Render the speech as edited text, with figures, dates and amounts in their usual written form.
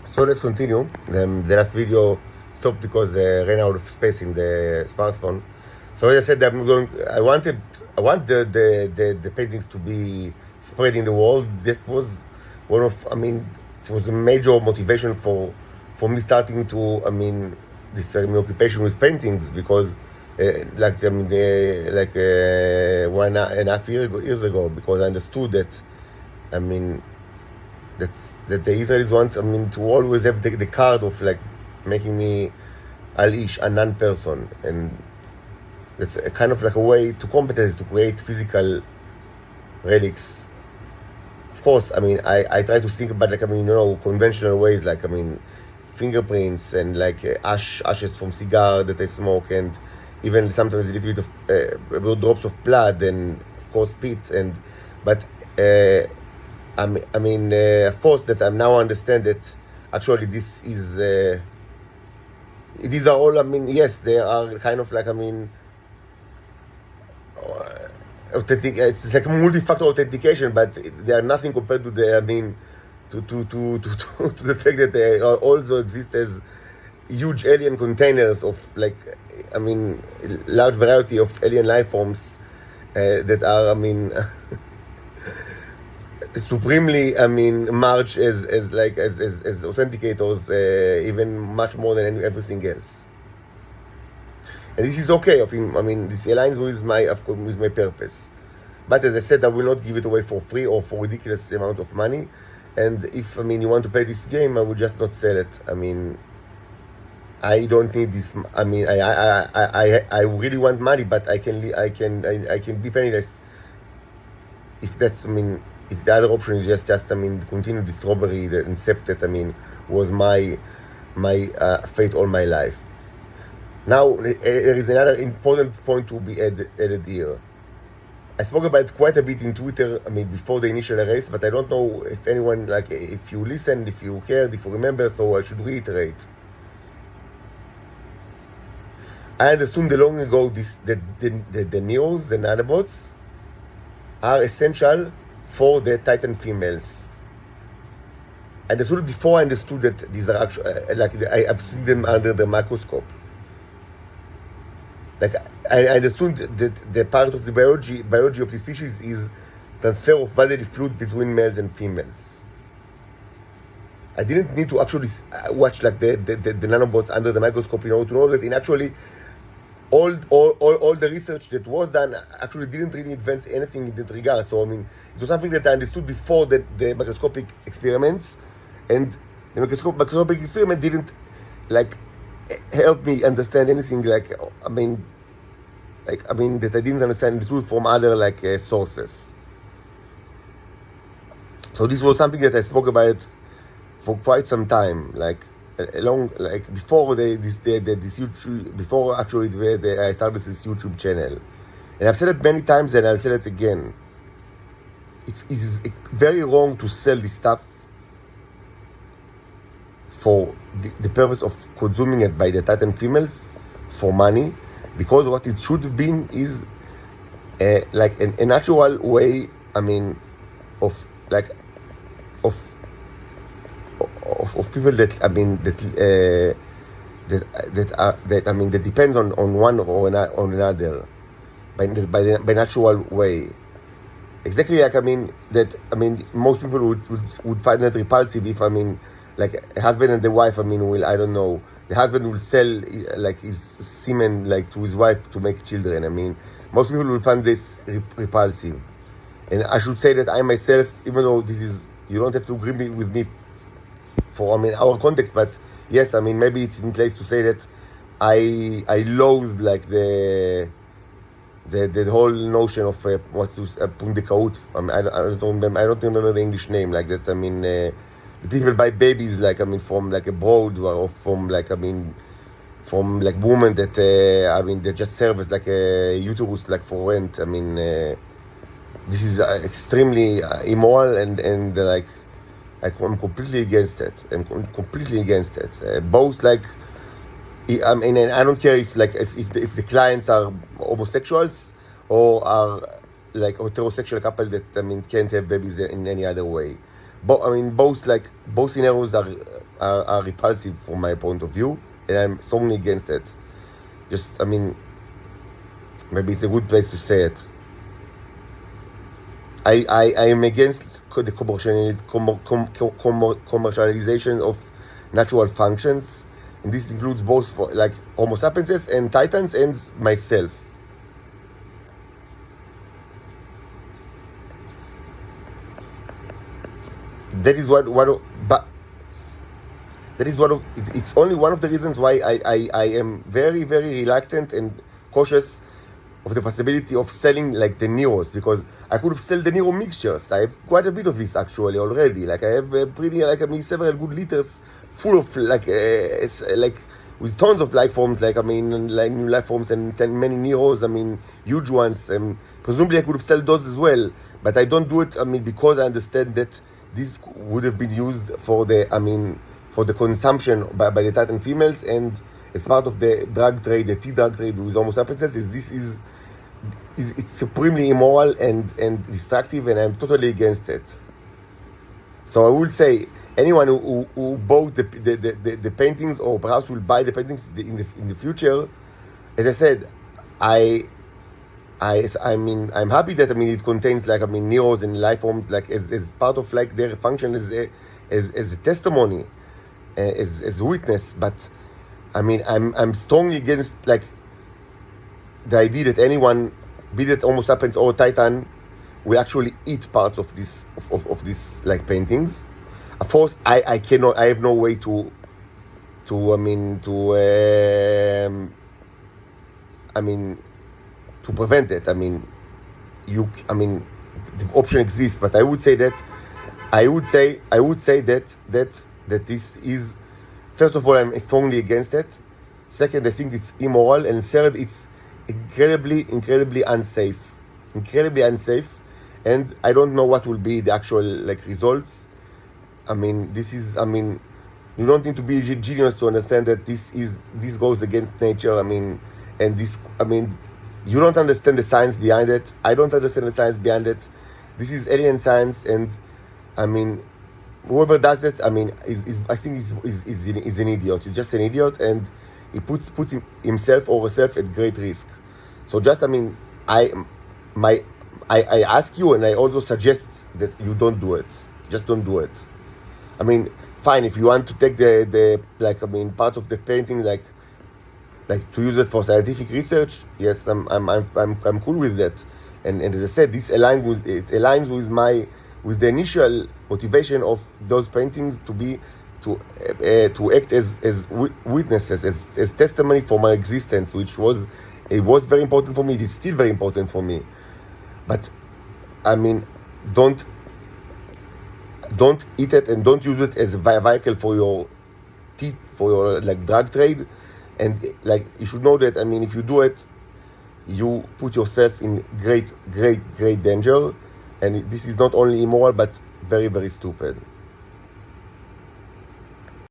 So let's continue. The last video stopped because I ran out of space in the smartphone. So as I said, I want the paintings to be spread in the world. This was it was a major motivation for me starting to, this occupation with paintings because, 1.5 years ago, because I understood that, I mean, that the Israelis want, to always have the card of like making me al-ish, a non-person, and it's a kind of like a way to combat this, to create physical relics. Of course, I try to think about conventional ways, fingerprints and ashes from cigar that I smoke, and even sometimes a little bit of drops of blood, and of course spit, but of course that I now understand that actually this is these are all, yes, they are kind of authentic. It's like a multi-factor authentication, but they are nothing compared to the to the fact that they also exist as huge alien containers of large variety of alien life forms that are supremely march as authenticators, even much more than everything else. And this is okay. This aligns with my purpose. But as I said, I will not give it away for free or for ridiculous amount of money. And if you want to play this game, I will just not sell it. I don't need this. I really want money, but I can be penniless if that's if the other option is just continue this robbery and theft that was my fate all my life. Now there is another important point to be added here. I spoke about it quite a bit in Twitter, before the initial race, but I don't know if anyone, if you listened, if you cared, if you remember, so I should reiterate. I understood long ago that the Neos, the nanobots, are essential for the Titan females. I understood before I understood that these are actually, I've seen them under the microscope. I understood that the part of the biology of the species is transfer of bodily fluid between males and females. I didn't need to actually watch the nanobots under the microscope in order to know that in actually all the research that was done actually didn't really advance anything in that regard. So it was something that I understood before the microscopic experiments, and the microscopic experiment didn't help me understand anything that I didn't understand this from other sources. So this was something that I spoke about for quite some time, before this YouTube, before actually I started this YouTube channel, and I've said it many times, and I'll say it again. It's very wrong to sell this stuff for the purpose of consuming it by the Titan females for money, because what it should have been is a natural way, of people that that depends on one or another by natural way. Exactly most people would find it repulsive if a husband and the wife will, I don't know, the husband will sell his semen to his wife to make children. Most people will find this repulsive. And I should say that I myself, even though this is, you don't have to agree with me for our context, but yes, maybe it's in place to say that I loathe the whole notion of what's pundikaut. I don't remember the English name that. The people buy babies from abroad, or from from women that they just serve as a uterus for rent. This is extremely immoral, and I'm completely against it. I'm completely against it. Both I don't care if the clients are homosexuals or are heterosexual couple that can't have babies in any other way. Both scenarios are are repulsive from my point of view, and I'm strongly against it. Just, I mean, maybe it's a good place to say it. I am against the commercialization of natural functions, and this includes both for like Homo sapiens and Titans and myself. That is what but that is what it's only one of the reasons why I am very, very reluctant and cautious of the possibility of selling like the Neros, because I could have sold the Nero mixtures. I have quite a bit of this actually already. Like I have pretty like several good liters full of like with tons of life forms, like like new life forms and many Neros. Huge ones. Presumably I could have sold those as well, but I don't do it. Because I understand that this would have been used for the for the consumption by the Titan females, and as part of the drug trade, the tea drug trade with Homo sapiens, it's supremely immoral and destructive, and I'm totally against it. So I would say anyone who bought the paintings, or perhaps will buy the paintings in the future, as I said, I'm happy that it contains like Neros and life forms like as part of like their function as a testimony, as a witness. But I'm strongly against like the idea that anyone, be that Homo sapiens or Titan, will actually eat parts of this of these like paintings. Of course, I cannot. I have no way to prevent it. The option exists, but I would say that this is, first of all, I'm strongly against it. Second, I think it's immoral, and third, it's incredibly unsafe, and I don't know what will be the actual like results. This is you don't need to be a genius to understand that this goes against nature. And this you don't understand the science behind it. I don't understand the science behind it. This is alien science, and whoever does that, I think is an idiot. He's just an idiot, and he puts himself or herself at great risk. So just I ask you, and I also suggest that you don't do it. Just don't do it. Fine, if you want to take the parts of the painting like to use it for scientific research, yes, I'm cool with that. And as I said, this aligns with the initial motivation of those paintings to act as witnesses, as testimony for my existence, which was very important for me. It is still very important for me. But don't eat it, and don't use it as a vehicle for your drug trade. And you should know that if you do it, you put yourself in great danger, and this is not only immoral but very, very stupid.